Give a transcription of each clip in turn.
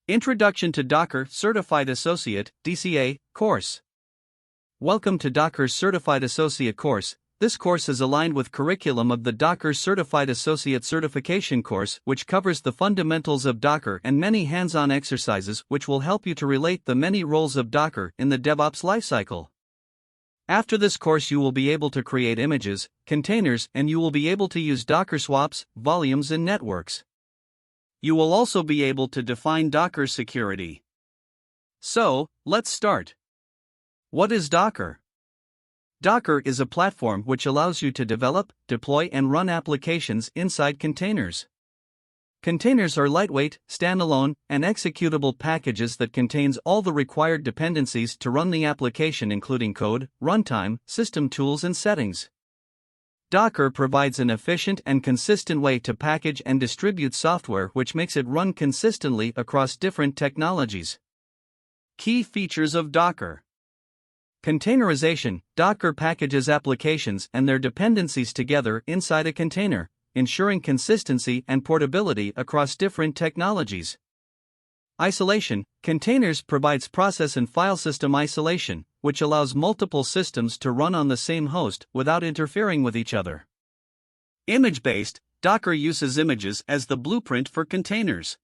Introduction to Docker Certified Associate (DCA) course. Welcome to Docker's Certified Associate course. This course is aligned with curriculum of the Docker Certified Associate Certification course, which covers the fundamentals of Docker and many hands-on exercises which will help you to relate the many roles of Docker in the DevOps lifecycle. After this course you will be able to create images, containers, and you will be able to use Docker swaps, volumes and networks. You will also be able to define Docker security. So, let's start. What is Docker? Docker is a platform which allows you to develop, deploy and run applications inside containers. Containers are lightweight, standalone, and executable packages that contains all the required dependencies to run the application, including code, runtime, system tools and settings. Docker provides an efficient and consistent way to package and distribute software, which makes it run consistently across different technologies. Key features of Docker. Containerization. Docker packages applications and their dependencies together inside a container, ensuring consistency and portability across different technologies. Isolation. Containers provides process and file system isolation, which allows multiple systems to run on the same host without interfering with each other. Image-based. Docker uses images as the blueprint for containers.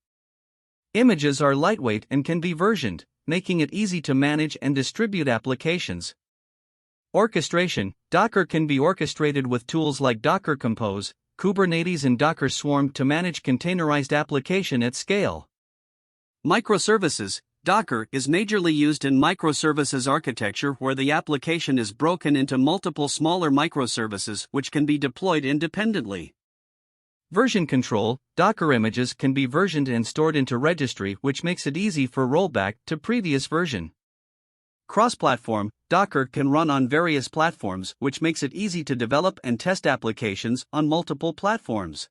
Images are lightweight and can be versioned, making it easy to manage and distribute applications. Orchestration. Docker can be orchestrated with tools like Docker Compose, Kubernetes and Docker Swarm to manage containerized application at scale. Microservices. Docker is majorly used in microservices architecture, where the application is broken into multiple smaller microservices which can be deployed independently. Version control. Docker images can be versioned and stored into registry, which makes it easy for rollback to previous version. Cross-platform. Docker can run on various platforms, which makes it easy to develop and test applications on multiple platforms.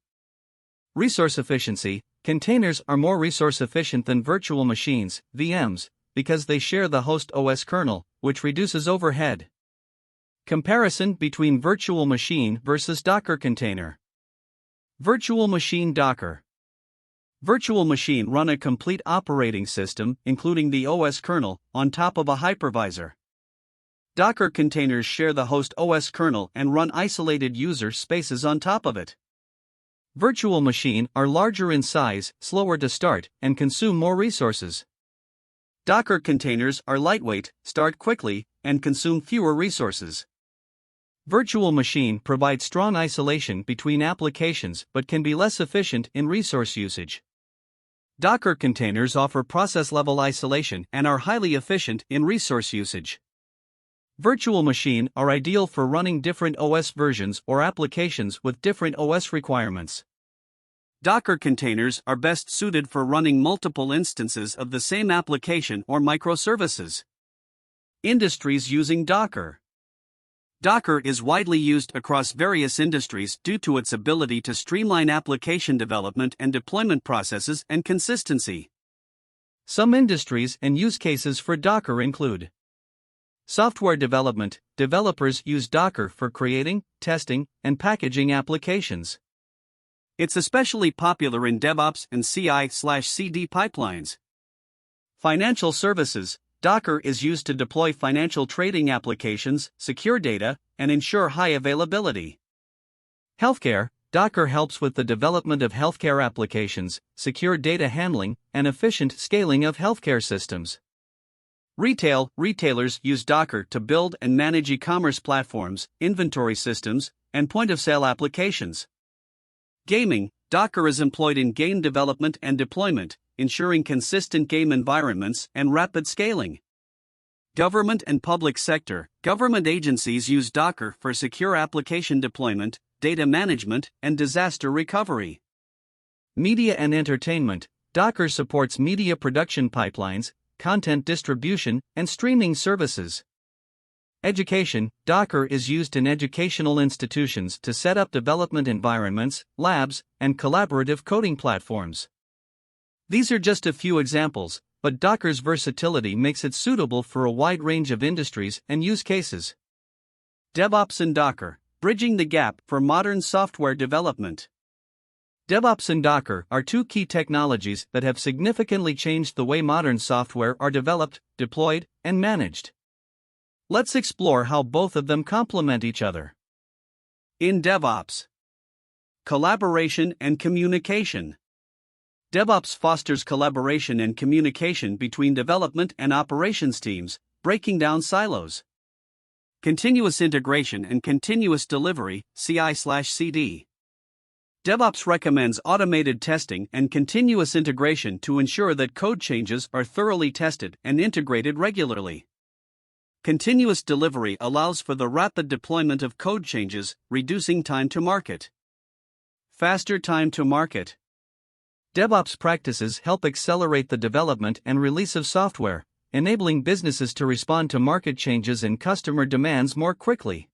Resource efficiency. Containers are more resource efficient than virtual machines, VMs, because they share the host OS kernel, which reduces overhead. Comparison between virtual machine versus Docker container. Virtual machine Docker. Virtual machine run a complete operating system, including the OS kernel, on top of a hypervisor. Docker containers share the host OS kernel and run isolated user spaces on top of it. Virtual machine are larger in size, slower to start, and consume more resources. Docker containers are lightweight, start quickly, and consume fewer resources. Virtual machine provides strong isolation between applications but can be less efficient in resource usage. Docker containers offer process-level isolation and are highly efficient in resource usage. Virtual machine are ideal for running different OS versions or applications with different OS requirements. Docker containers are best suited for running multiple instances of the same application or microservices. Industries using Docker. Docker is widely used across various industries due to its ability to streamline application development and deployment processes and consistency. Some industries and use cases for Docker include software development. Developers use Docker for creating, testing, and packaging applications. It's especially popular in DevOps and CI/CD pipelines. Financial services. Docker is used to deploy financial trading applications, secure data, and ensure high availability. Healthcare. Docker helps with the development of healthcare applications, secure data handling, and efficient scaling of healthcare systems. Retail. Retailers use Docker to build and manage e-commerce platforms, inventory systems, and point-of-sale applications. Gaming. Docker is employed in game development and deployment, ensuring consistent game environments and rapid scaling. Government and public sector. Government agencies use Docker for secure application deployment, data management, and disaster recovery. Media and entertainment. Docker supports media production pipelines, content distribution, and streaming services. Education. Docker is used in educational institutions to set up development environments, labs, and collaborative coding platforms. These are just a few examples, but Docker's versatility makes it suitable for a wide range of industries and use cases. DevOps and Docker, bridging the gap for modern software development. DevOps and Docker are two key technologies that have significantly changed the way modern software are developed, deployed, and managed. Let's explore how both of them complement each other. In DevOps, collaboration and communication. DevOps fosters collaboration and communication between development and operations teams, breaking down silos. Continuous integration and continuous delivery, CI/CD. DevOps recommends automated testing and continuous integration to ensure that code changes are thoroughly tested and integrated regularly. Continuous delivery allows for the rapid deployment of code changes, reducing time to market. Faster time to market. DevOps practices help accelerate the development and release of software, enabling businesses to respond to market changes and customer demands more quickly.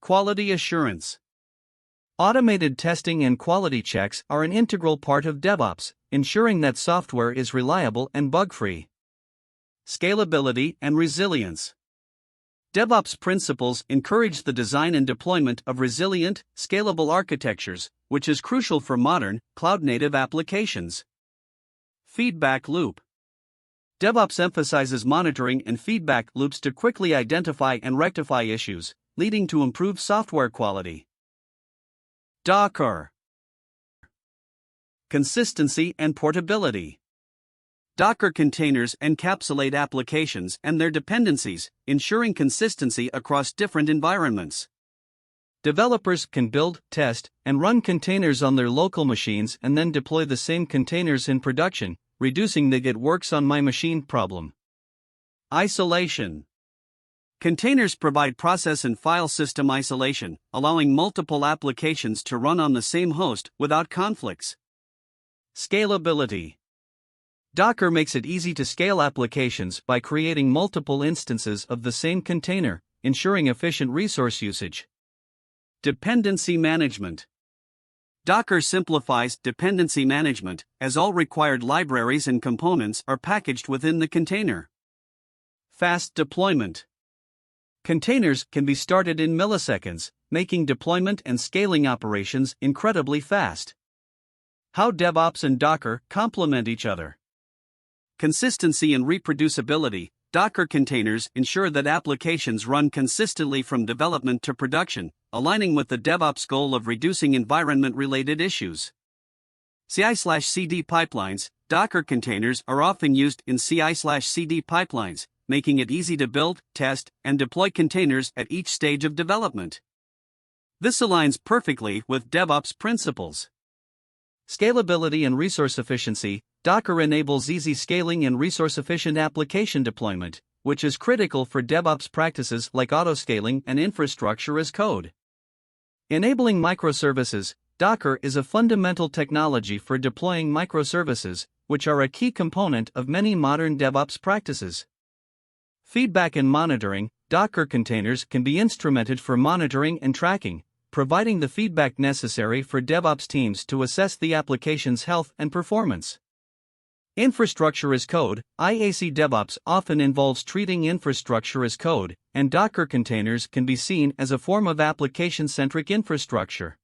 Quality assurance. Automated testing and quality checks are an integral part of DevOps, ensuring that software is reliable and bug-free. Scalability and resilience. DevOps principles encourage the design and deployment of resilient, scalable architectures, which is crucial for modern, cloud-native applications. Feedback loop. DevOps emphasizes monitoring and feedback loops to quickly identify and rectify issues, leading to improved software quality. Docker. Consistency and portability. Docker containers encapsulate applications and their dependencies, ensuring consistency across different environments. Developers can build, test, and run containers on their local machines and then deploy the same containers in production, reducing the "it works on my machine" problem. Isolation. Containers provide process and file system isolation, allowing multiple applications to run on the same host without conflicts. Scalability. Docker makes it easy to scale applications by creating multiple instances of the same container, ensuring efficient resource usage. Dependency management. Docker simplifies dependency management, as all required libraries and components are packaged within the container. Fast deployment. Containers can be started in milliseconds, making deployment and scaling operations incredibly fast. How DevOps and Docker complement each other. Consistency and reproducibility. Docker containers ensure that applications run consistently from development to production, aligning with the DevOps goal of reducing environment-related issues. CI/CD pipelines. Docker containers are often used in CI/CD pipelines, making it easy to build, test, and deploy containers at each stage of development. This aligns perfectly with DevOps principles. Scalability and resource efficiency. Docker enables easy scaling and resource-efficient application deployment, which is critical for DevOps practices like autoscaling and infrastructure as code. Enabling microservices. Docker is a fundamental technology for deploying microservices, which are a key component of many modern DevOps practices. Feedback and monitoring. Docker containers can be instrumented for monitoring and tracking, providing the feedback necessary for DevOps teams to assess the application's health and performance. Infrastructure as code. IAC DevOps often involves treating infrastructure as code, and Docker containers can be seen as a form of application-centric infrastructure.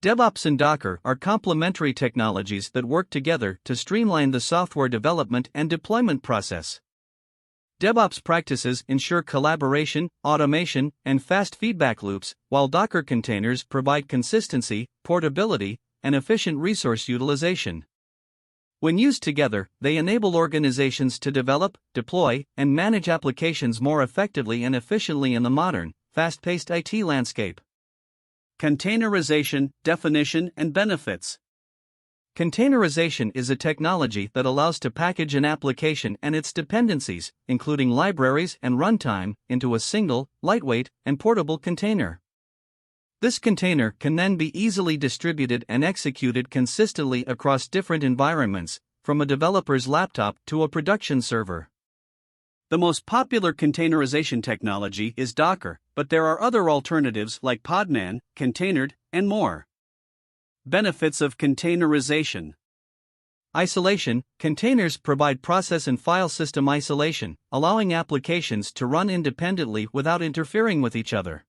DevOps and Docker are complementary technologies that work together to streamline the software development and deployment process. DevOps practices ensure collaboration, automation, and fast feedback loops, while Docker containers provide consistency, portability, and efficient resource utilization. When used together, they enable organizations to develop, deploy, and manage applications more effectively and efficiently in the modern, fast-paced IT landscape. Containerization, definition, and benefits. Containerization is a technology that allows to package an application and its dependencies, including libraries and runtime, into a single, lightweight, and portable container. This container can then be easily distributed and executed consistently across different environments, from a developer's laptop to a production server. The most popular containerization technology is Docker, but there are other alternatives like Podman, Containerd, and more. Benefits of containerization. Isolation. Containers provide process and file system isolation, allowing applications to run independently without interfering with each other.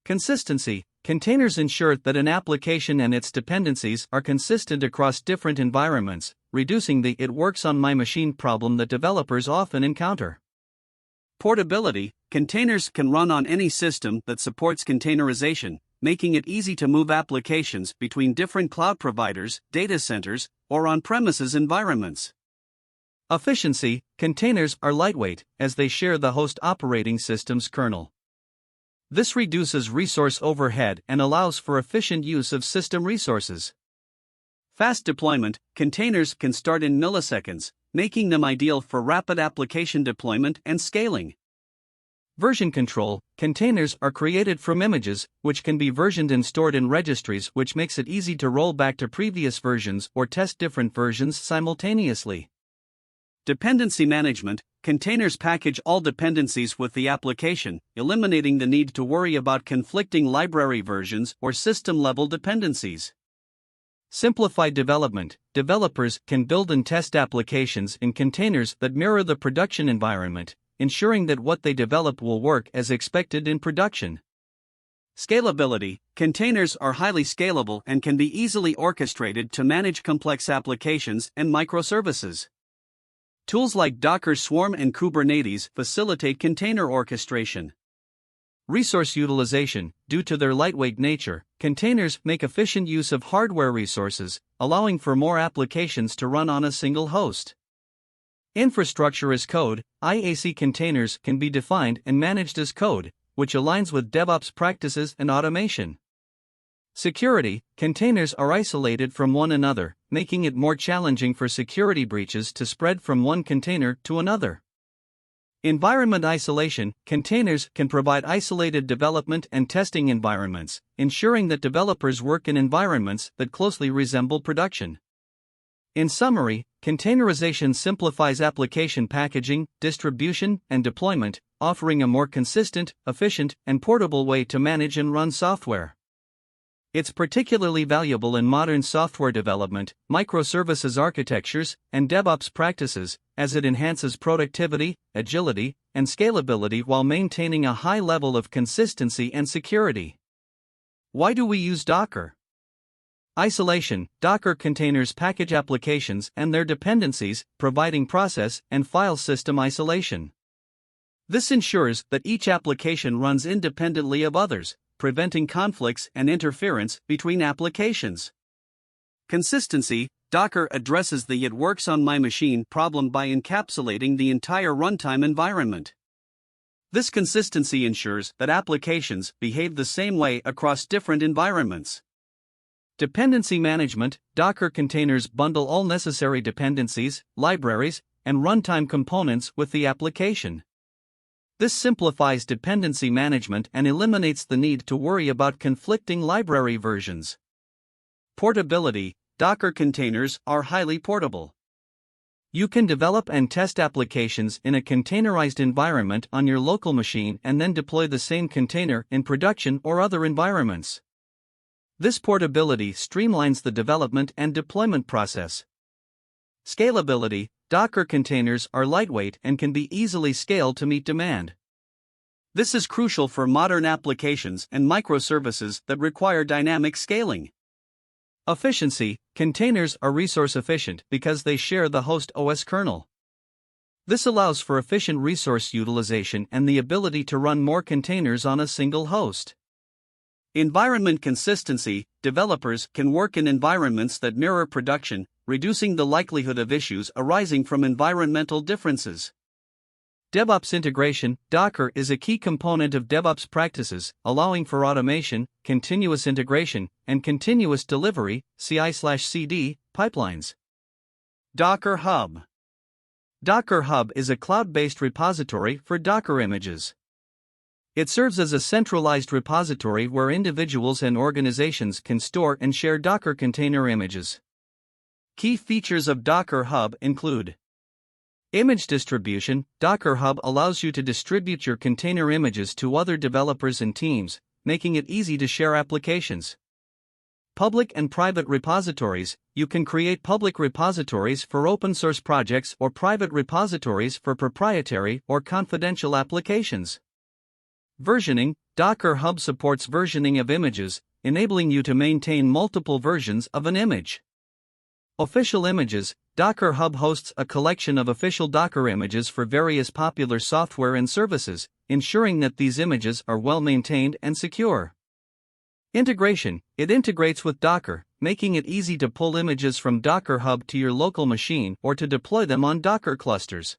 Consistency. containers ensure that an application and its dependencies are consistent across different environments, reducing the "it works on my machine" problem that developers often encounter. Portability: containers can run on any system that supports containerization, making it easy to move applications between different cloud providers, data centers, or on-premises environments. Efficiency: containers are lightweight, as they share the host operating system's kernel. This reduces resource overhead and allows for efficient use of system resources. Fast deployment: containers can start in milliseconds, making them ideal for rapid application deployment and scaling. Version control: containers are created from images, which can be versioned and stored in registries, which makes it easy to roll back to previous versions or test different versions simultaneously. Dependency management: containers package all dependencies with the application, eliminating the need to worry about conflicting library versions or system-level dependencies. Simplified development: developers can build and test applications in containers that mirror the production environment, ensuring that what they develop will work as expected in production. Scalability: containers are highly scalable and can be easily orchestrated to manage complex applications and microservices. Tools like Docker Swarm and Kubernetes facilitate container orchestration. Resource utilization: due to their lightweight nature, containers make efficient use of hardware resources, allowing for more applications to run on a single host. Infrastructure as code: IAC containers can be defined and managed as code, which aligns with DevOps practices and automation. Security: containers are isolated from one another, making it more challenging for security breaches to spread from one container to another. Environment isolation: containers can provide isolated development and testing environments, ensuring that developers work in environments that closely resemble production. In summary, containerization simplifies application packaging, distribution, and deployment, offering a more consistent, efficient, and portable way to manage and run software. It's particularly valuable in modern software development, microservices architectures, and DevOps practices, as it enhances productivity, agility, and scalability while maintaining a high level of consistency and security. Why do we use Docker? Isolation: Docker containers package applications and their dependencies, providing process and file system isolation. This ensures that each application runs independently of others, preventing conflicts and interference between applications. Consistency: Docker addresses the "it works on my machine" problem by encapsulating the entire runtime environment. This consistency ensures that applications behave the same way across different environments. Dependency management: Docker containers bundle all necessary dependencies, libraries, and runtime components with the application. This simplifies dependency management and eliminates the need to worry about conflicting library versions. Portability: Docker containers are highly portable. You can develop and test applications in a containerized environment on your local machine and then deploy the same container in production or other environments. This portability streamlines the development and deployment process. Scalability: Docker containers are lightweight and can be easily scaled to meet demand. This is crucial for modern applications and microservices that require dynamic scaling. Efficiency: containers are resource efficient because they share the host OS kernel. This allows for efficient resource utilization and the ability to run more containers on a single host. Environment consistency: developers can work in environments that mirror production, reducing the likelihood of issues arising from environmental differences. DevOps integration: Docker is a key component of DevOps practices, allowing for automation, continuous integration, and continuous delivery (CI/CD) pipelines. Docker Hub. Docker Hub is a cloud-based repository for Docker images. It serves as a centralized repository where individuals and organizations can store and share Docker container images. Key features of Docker Hub include: image distribution: Docker Hub allows you to distribute your container images to other developers and teams, making it easy to share applications. Public and private repositories: you can create public repositories for open source projects or private repositories for proprietary or confidential applications. Versioning: Docker Hub supports versioning of images, enabling you to maintain multiple versions of an image. Official images. Docker Hub hosts a collection of official Docker images for various popular software and services, ensuring that these images are well maintained and secure. Integration. It integrates with Docker, making it easy to pull images from Docker Hub to your local machine or to deploy them on Docker clusters.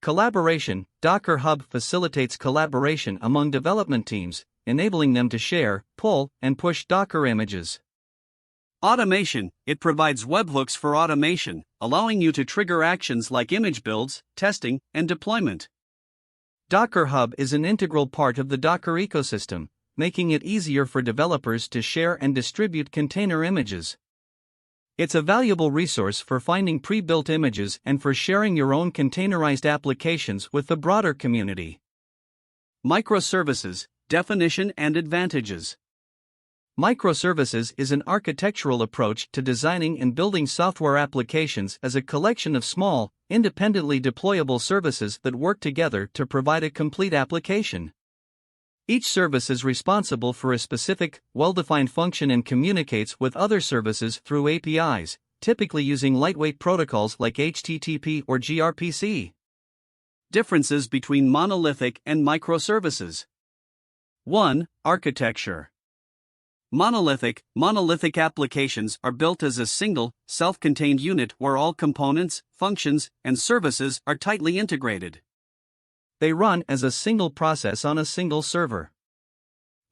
Collaboration. Docker Hub facilitates collaboration among development teams, enabling them to share, pull, and push Docker images. Automation. It provides webhooks for automation, allowing you to trigger actions like image builds, testing, and deployment. Docker Hub is an integral part of the Docker ecosystem, making it easier for developers to share and distribute container images. It's a valuable resource for finding pre-built images and for sharing your own containerized applications with the broader community. Microservices, definition and advantages. Microservices is an architectural approach to designing and building software applications as a collection of small, independently deployable services that work together to provide a complete application. Each service is responsible for a specific, well-defined function and communicates with other services through APIs, typically using lightweight protocols like HTTP or gRPC. Differences between monolithic and microservices. 1. Architecture. Monolithic applications are built as a single, self-contained unit where all components, functions, and services are tightly integrated. They run as a single process on a single server.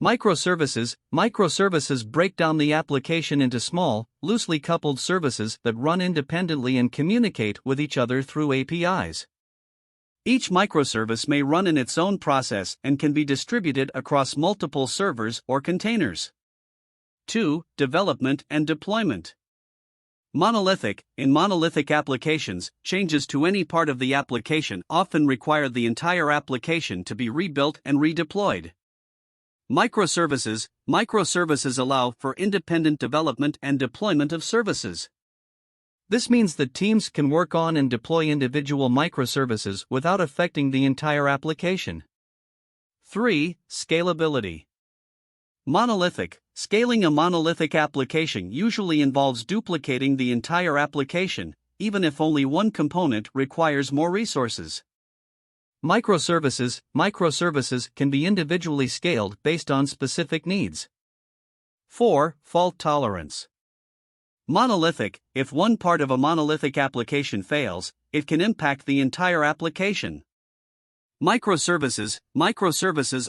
Microservices break down the application into small, loosely coupled services that run independently and communicate with each other through APIs. Each microservice may run in its own process and can be distributed across multiple servers or containers. 2. Development and deployment. In monolithic applications, changes to any part of the application often require the entire application to be rebuilt and redeployed. Microservices allow for independent development and deployment of services. This means that teams can work on and deploy individual microservices without affecting the entire application. 3. Scalability. Scaling a monolithic application usually involves duplicating the entire application, even if only one component requires more resources. Microservices can be individually scaled based on specific needs. 4. Fault tolerance. If one part of a monolithic application fails, it can impact the entire application. Microservices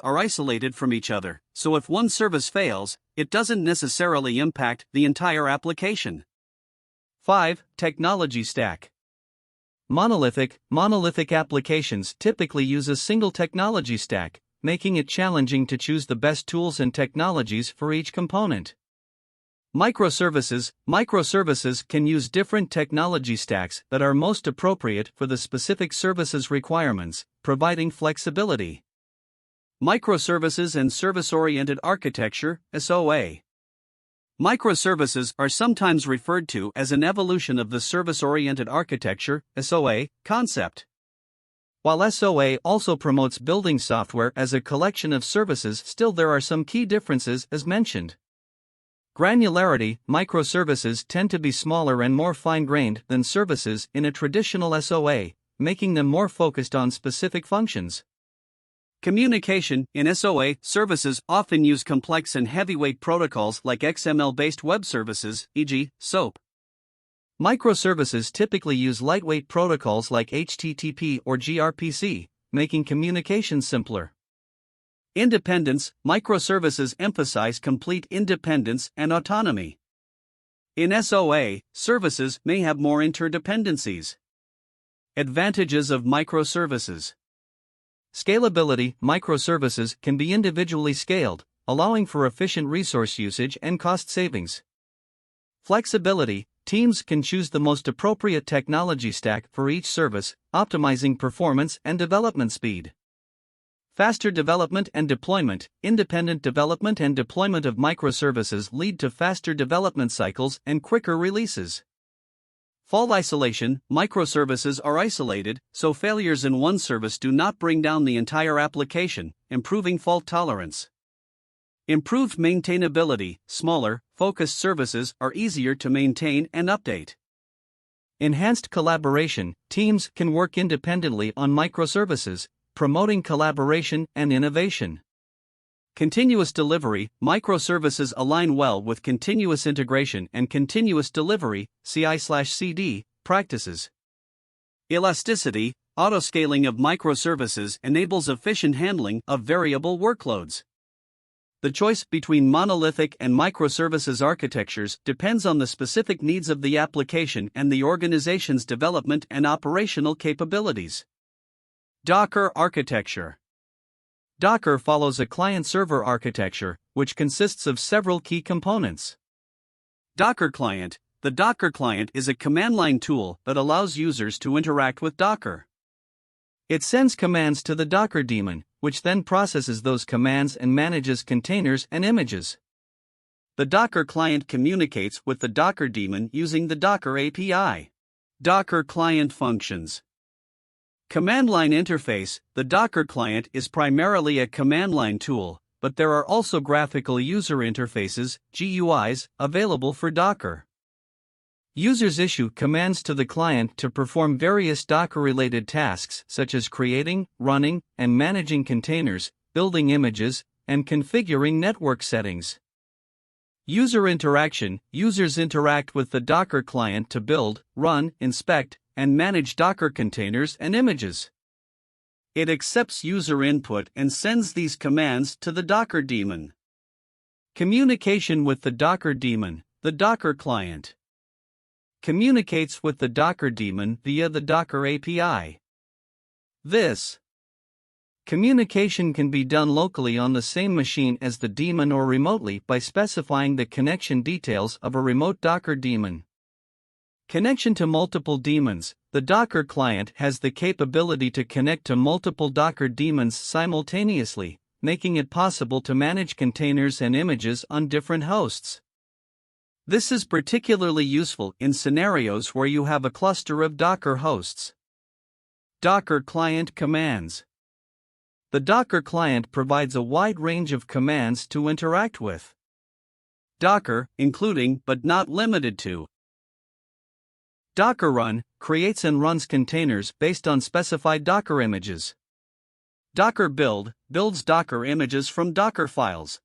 are isolated from each other, so if one service fails, it doesn't necessarily impact the entire application. 5. Technology stack. Monolithic applications typically use a single technology stack, making it challenging to choose the best tools and technologies for each component. Microservices can use different technology stacks that are most appropriate for the specific service's requirements, providing flexibility. Microservices and service-oriented architecture, SOA. Microservices are sometimes referred to as an evolution of the service-oriented architecture, SOA, concept. While SOA also promotes building software as a collection of services, still there are some key differences as mentioned. Granularity. Microservices tend to be smaller and more fine-grained than services in a traditional SOA, making them more focused on specific functions. Communication. In SOA, services often use complex and heavyweight protocols like XML-based web services, e.g., SOAP. Microservices typically use lightweight protocols like HTTP or gRPC, making communication simpler. Independence. Microservices emphasize complete independence and autonomy. In SOA, services may have more interdependencies. Advantages of microservices. Scalability. Microservices can be individually scaled, allowing for efficient resource usage and cost savings. Flexibility. Teams can choose the most appropriate technology stack for each service, optimizing performance and development speed. Faster development and deployment. Independent development and deployment of microservices lead to faster development cycles and quicker releases. Fault isolation: microservices are isolated, so failures in one service do not bring down the entire application, improving fault tolerance. Improved maintainability: smaller, focused services are easier to maintain and update. Enhanced collaboration: teams can work independently on microservices, promoting collaboration and innovation. Continuous delivery: microservices align well with continuous integration and continuous delivery (CI/CD) practices. Elasticity: autoscaling of microservices enables efficient handling of variable workloads. The choice between monolithic and microservices architectures depends on the specific needs of the application and the organization's development and operational capabilities. Docker architecture. Docker follows a client-server architecture, which consists of several key components. Docker Client: the Docker Client is a command-line tool that allows users to interact with Docker. It sends commands to the Docker daemon, which then processes those commands and manages containers and images. The Docker Client communicates with the Docker daemon using the Docker API. Docker Client functions. Command line interface: the Docker Client is primarily a command line tool, but there are also graphical user interfaces (GUIs) available for Docker. Users issue commands to the client to perform various Docker-related tasks such as creating, running, and managing containers, building images, and configuring network settings. User interaction: users interact with the Docker Client to build, run, inspect, and manage Docker containers and images. It accepts user input and sends these commands to the Docker daemon. Communication with the Docker daemon: the Docker Client communicates with the Docker daemon via the Docker API. This communication can be done locally on the same machine as the daemon or remotely by specifying the connection details of a remote Docker daemon. Connection to multiple daemons: the Docker Client has the capability to connect to multiple Docker daemons simultaneously, making it possible to manage containers and images on different hosts. This is particularly useful in scenarios where you have a cluster of Docker hosts. Docker Client commands. The Docker Client provides a wide range of commands to interact with Docker, including but not limited to: Docker Run creates and runs containers based on specified Docker images. Docker Build builds Docker images from Docker files.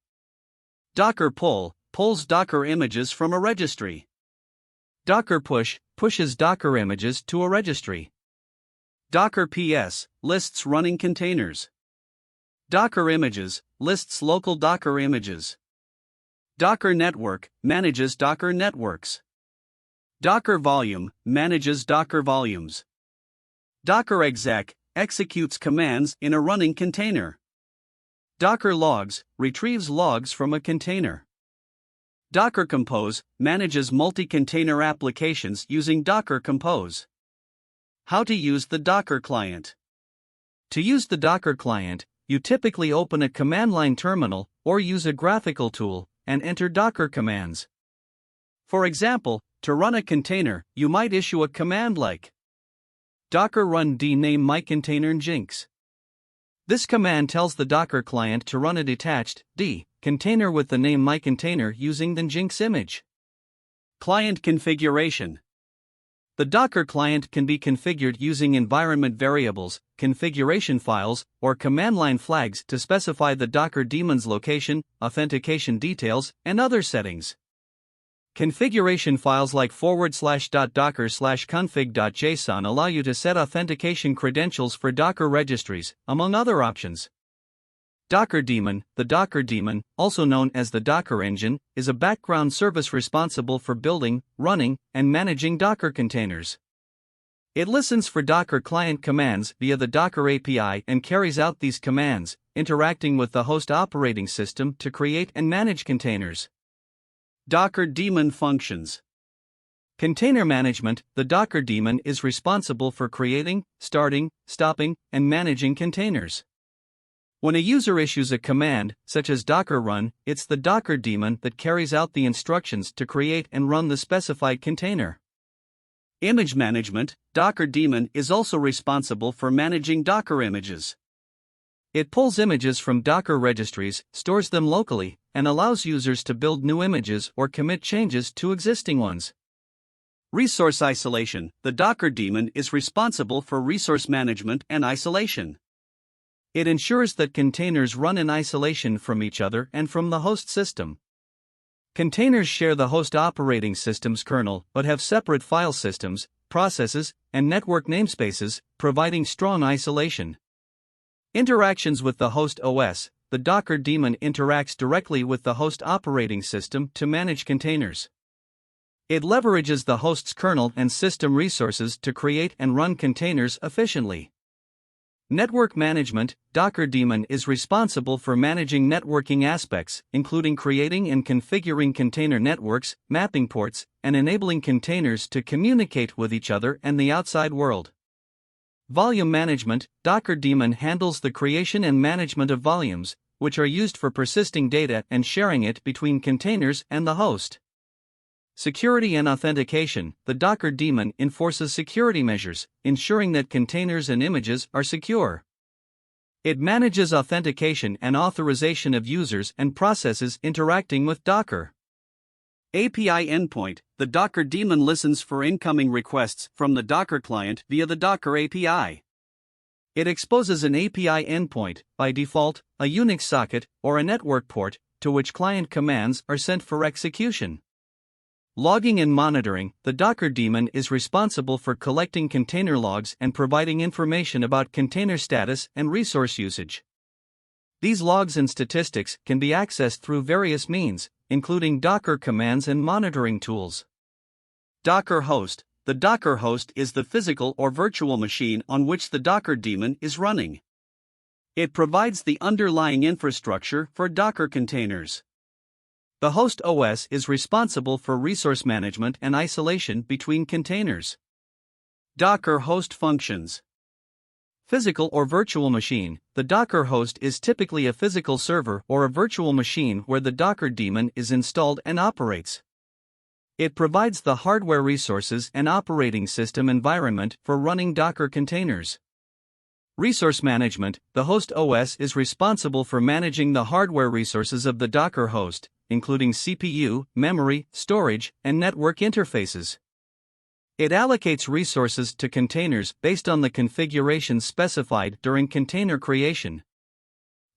Docker Pull pulls Docker images from a registry. Docker Push pushes Docker images to a registry. Docker PS lists running containers. Docker Images lists local Docker images. Docker Network manages Docker networks. Docker Volume manages Docker volumes. Docker Exec executes commands in a running container. Docker Logs retrieves logs from a container. Docker Compose manages multi-container applications using Docker Compose. How to use the Docker Client. To use the Docker Client, you typically open a command line terminal or use a graphical tool and enter Docker commands. For example, to run a container, you might issue a command like docker run dname mycontainer nginx. This command tells the Docker Client to run a detached D container with the name mycontainer using the nginx image. Client configuration. The Docker Client can be configured using environment variables, configuration files, or command line flags to specify the Docker daemon's location, authentication details, and other settings. Configuration files like /docker/config.json allow you to set authentication credentials for Docker registries, among other options. Docker daemon. The Docker daemon, also known as the Docker engine, is a background service responsible for building, running, and managing Docker containers. It listens for Docker client commands via the Docker API and carries out these commands, interacting with the host operating system to create and manage containers. Docker daemon functions. Container management. The Docker daemon is responsible for creating, starting, stopping, and managing containers. When a user issues a command, such as docker run, it's the Docker daemon that carries out the instructions to create and run the specified container. Image management. Docker daemon is also responsible for managing Docker images. It pulls images from Docker registries, stores them locally, and allows users to build new images or commit changes to existing ones. Resource isolation. The Docker daemon is responsible for resource management and isolation. It ensures that containers run in isolation from each other and from the host system. Containers share the host operating system's kernel but have separate file systems, processes, and network namespaces, providing strong isolation. Interactions with the host OS. The Docker daemon interacts directly with the host operating system to manage containers. It leverages the host's kernel and system resources to create and run containers efficiently. Network management. Docker daemon is responsible for managing networking aspects, including creating and configuring container networks, mapping ports, and enabling containers to communicate with each other and the outside world. Volume management. Docker daemon handles the creation and management of volumes, which are used for persisting data and sharing it between containers and the host. Security and authentication. The Docker daemon enforces security measures, ensuring that containers and images are secure. It manages authentication and authorization of users and processes interacting with Docker. API endpoint. The Docker daemon listens for incoming requests from the Docker client via the Docker API. It exposes an API endpoint, by default, a Unix socket, or a network port, to which client commands are sent for execution. Logging and monitoring. The Docker daemon is responsible for collecting container logs and providing information about container status and resource usage. These logs and statistics can be accessed through various means, including Docker commands and monitoring tools. Docker host. The Docker host is the physical or virtual machine on which the Docker daemon is running. It provides the underlying infrastructure for Docker containers. The host OS is responsible for resource management and isolation between containers. Docker host functions. Physical or virtual machine. The Docker host is typically a physical server or a virtual machine where the Docker daemon is installed and operates. It provides the hardware resources and operating system environment for running Docker containers. Resource management. The host OS is responsible for managing the hardware resources of the Docker host, including CPU, memory, storage, and network interfaces. It allocates resources to containers based on the configuration specified during container creation.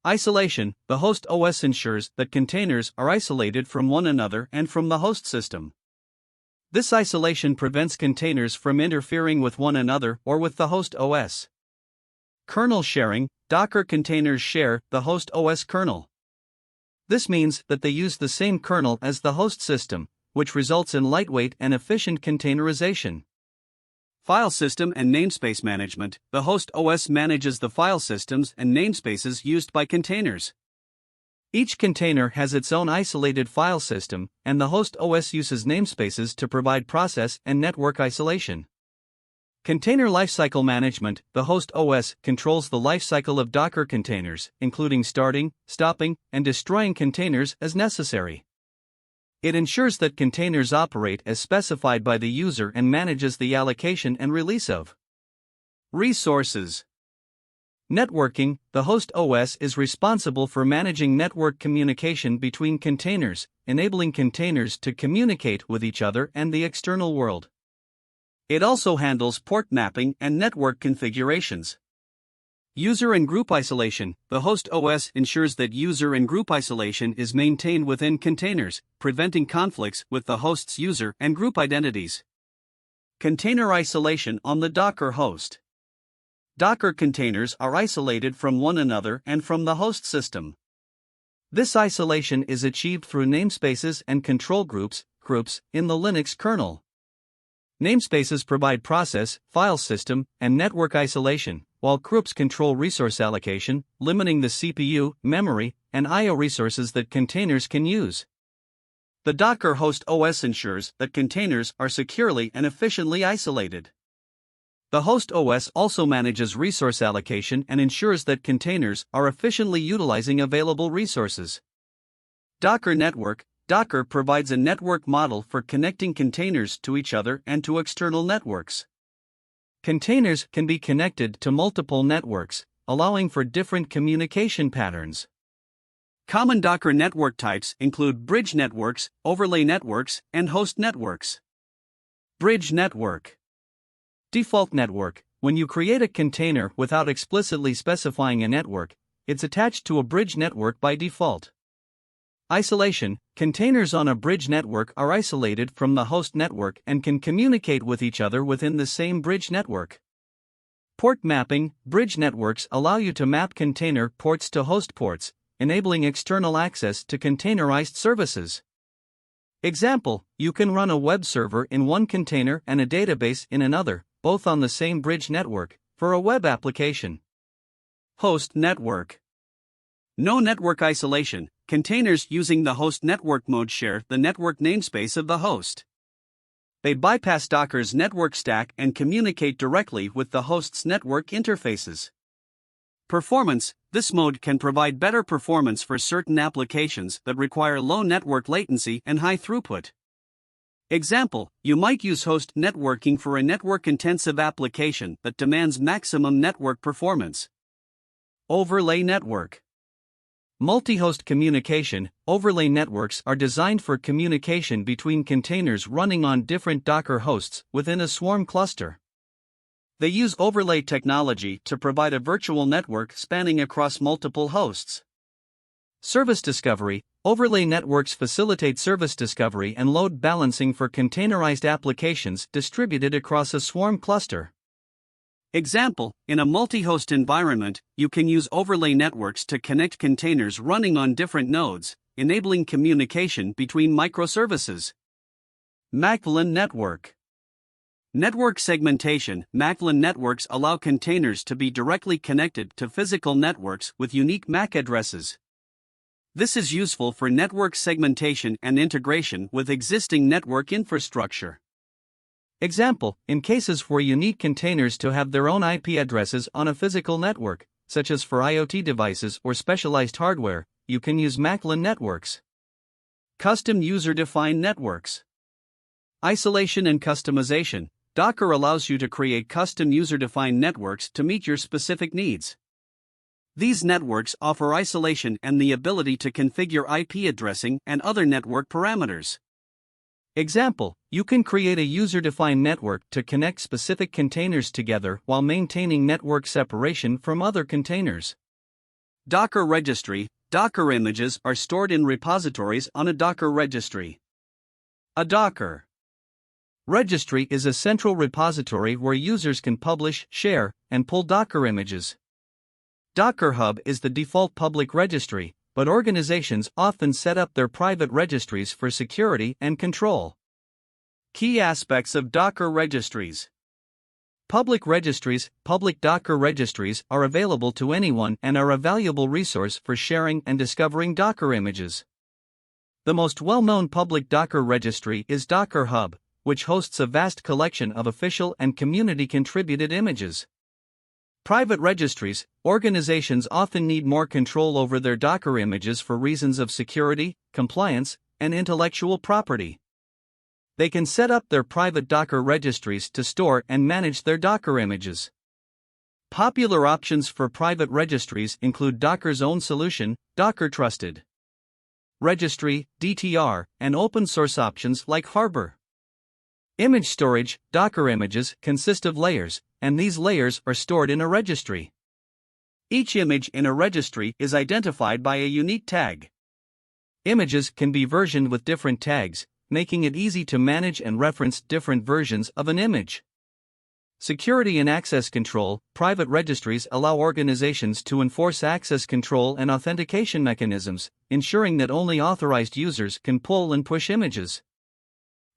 Isolation. The host OS ensures that containers are isolated from one another and from the host system. This isolation prevents containers from interfering with one another or with the host OS. Kernel sharing. Docker containers share the host OS kernel. This means that they use the same kernel as the host system, which results in lightweight and efficient containerization. File system and namespace management. The host OS manages the file systems and namespaces used by containers. Each container has its own isolated file system, and the host OS uses namespaces to provide process and network isolation. Container lifecycle management. The host OS controls the lifecycle of Docker containers, including starting, stopping, and destroying containers as necessary. It ensures that containers operate as specified by the user and manages the allocation and release of resources. Networking. The host OS is responsible for managing network communication between containers, enabling containers to communicate with each other and the external world. It also handles port mapping and network configurations. User and group isolation. The host OS ensures that user and group isolation is maintained within containers, preventing conflicts with the host's user and group identities. Container isolation on the Docker host. Docker containers are isolated from one another and from the host system. This isolation is achieved through namespaces and control groups in the Linux kernel. Namespaces provide process, file system, and network isolation, while groups control resource allocation, limiting the CPU, memory, and I/O resources that containers can use. The Docker host OS ensures that containers are securely and efficiently isolated. The host OS also manages resource allocation and ensures that containers are efficiently utilizing available resources. Docker network. Docker provides a network model for connecting containers to each other and to external networks. Containers can be connected to multiple networks, allowing for different communication patterns. Common Docker network types include bridge networks, overlay networks, and host networks. Bridge network. Default network. When you create a container without explicitly specifying a network, it's attached to a bridge network by default. Isolation. Containers on a bridge network are isolated from the host network and can communicate with each other within the same bridge network. Port mapping. Bridge networks allow you to map container ports to host ports, enabling external access to containerized services. Example: you can run a web server in one container and a database in another, both on the same bridge network, for a web application. Host network. No network isolation. Containers using the host network mode share the network namespace of the host. They bypass Docker's network stack and communicate directly with the host's network interfaces. Performance. This mode can provide better performance for certain applications that require low network latency and high throughput. Example: you might use host networking for a network-intensive application that demands maximum network performance. Overlay network. Multi-host communication. Overlay networks are designed for communication between containers running on different Docker hosts within a Swarm cluster. They use overlay technology to provide a virtual network spanning across multiple hosts. Service discovery. Overlay networks facilitate service discovery and load balancing for containerized applications distributed across a Swarm cluster. Example: in a multi-host environment, you can use overlay networks to connect containers running on different nodes, enabling communication between microservices. MACLAN network. Network segmentation. MACLAN networks allow containers to be directly connected to physical networks with unique MAC addresses. This is useful for network segmentation and integration with existing network infrastructure. Example: in cases where you need containers to have their own IP addresses on a physical network, such as for IoT devices or specialized hardware, you can use MACLAN networks. Custom user-defined networks. Isolation and customization. Docker allows you to create custom user-defined networks to meet your specific needs. These networks offer isolation and the ability to configure IP addressing and other network parameters. Example: you can create a user-defined network to connect specific containers together while maintaining network separation from other containers. Docker registry. Docker images are stored in repositories on a Docker registry. A Docker registry is a central repository where users can publish, share, and pull Docker images. Docker Hub is the default public registry, but organizations often set up their private registries for security and control. Key aspects of Docker registries. Public registries. Public Docker registries are available to anyone and are a valuable resource for sharing and discovering Docker images. The most well-known public Docker registry is Docker Hub, which hosts a vast collection of official and community-contributed images. Private registries. Organizations often need more control over their Docker images for reasons of security, compliance, and intellectual property. They can set up their private Docker registries to store and manage their Docker images. Popular options for private registries include Docker's own solution, Docker Trusted Registry, DTR, and open-source options like Harbor. Image storage. Docker images consist of layers, and these layers are stored in a registry. Each image in a registry is identified by a unique tag. Images can be versioned with different tags, making it easy to manage and reference different versions of an image. Security and access control. Private registries allow organizations to enforce access control and authentication mechanisms, ensuring that only authorized users can pull and push images.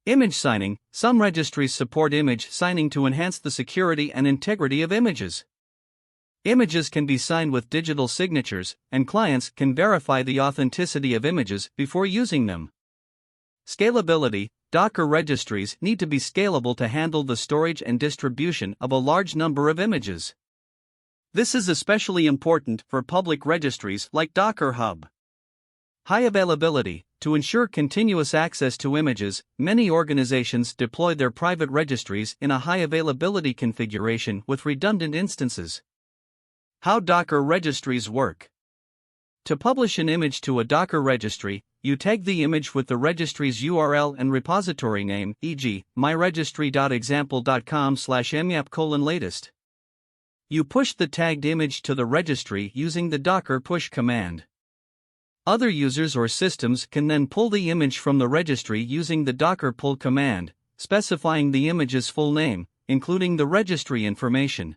Image signing. Some registries support image signing to enhance the security and integrity of images. Images can be signed with digital signatures, and clients can verify the authenticity of images before using them. Scalability. Docker registries need to be scalable to handle the storage and distribution of a large number of images. This is especially important for public registries like Docker Hub. High availability. To ensure continuous access to images, many organizations deploy their private registries in a high availability configuration with redundant instances. How Docker registries work. To publish an image to a Docker registry, you tag the image with the registry's URL and repository name, e.g., myregistry.example.com/myap:\latest. You push the tagged image to the registry using the docker push command. Other users or systems can then pull the image from the registry using the docker pull command, specifying the image's full name, including the registry information.